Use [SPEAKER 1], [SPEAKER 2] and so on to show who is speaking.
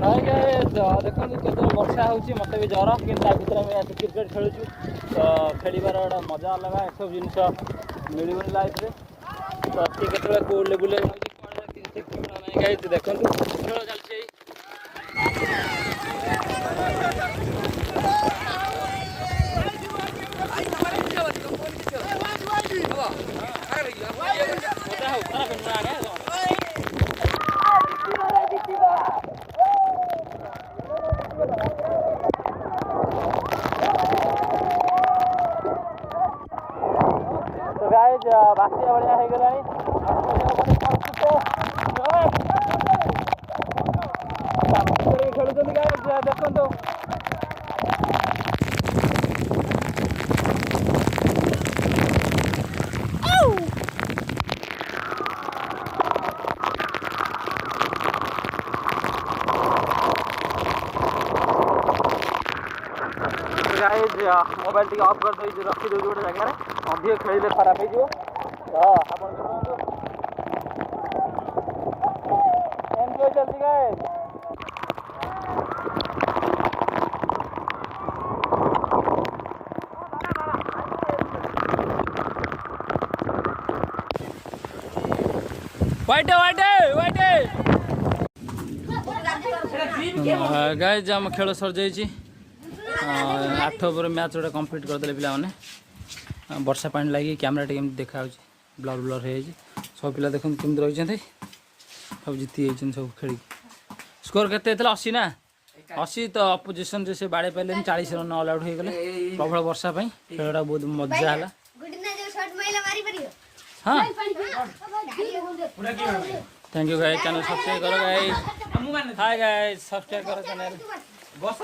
[SPEAKER 1] ନାଇଁ ଦେଖନ୍ତୁ କେତେବେଳେ ବର୍ଷା ହେଉଛି ମୋତେ ବି ଜ୍ୱର କିନ୍ତୁ ତା ଭିତରେ ଆମେ ଆସି କ୍ରିକେଟ୍ ଖେଳୁଛୁ ତ ଖେଳିବାର ଗୋଟେ ମଜା ଅଲଗା ଏସବୁ ଜିନିଷ ମିଳିବନି ଲାଇଫ୍ରେ ତ ସିଏ କେତେବେଳେ କେଉଁ ଲେବୁଲ୍ରେ ଯାଉଛି କୁଆଡ଼େ କିଛି ଠିକଣା ନାହିଁ ଗାଇସ୍ ଦେଖନ୍ତୁ ଖେଳ ଚାଲିଛି ବାତ୍ୟା ଭଳିଆ ହେଇଗଲାଣି ଖେଳୁଛନ୍ତି ଗାଈ ଦେଖନ୍ତୁ गाइस मोबाइल टी ऑफ कर दे रखी दे गोटे जगह अधिक खेल खराब हो एंजॉय चलती गाइस वाइटे वाइटे वाइटे गाइस आम खेल सर जाइए 8 ओवर मैच गोटे कंप्लीट करदे पे वर्षा पानी लगी कैमेरा टी देखा ब्लर ब्लर हो सब पिला देख केमती रही सब जीति सब खेल स्कोर के 80 ना 80 तो अपोजिशन से बाड़े पारे 40 रन ऑल आउट हो गले प्रबल वर्षा खेलटा बहुत मजा है हाँ thank you guys channel subscribe करो गाइस हाय गाइस सब्सक्राइब करो चैनल बस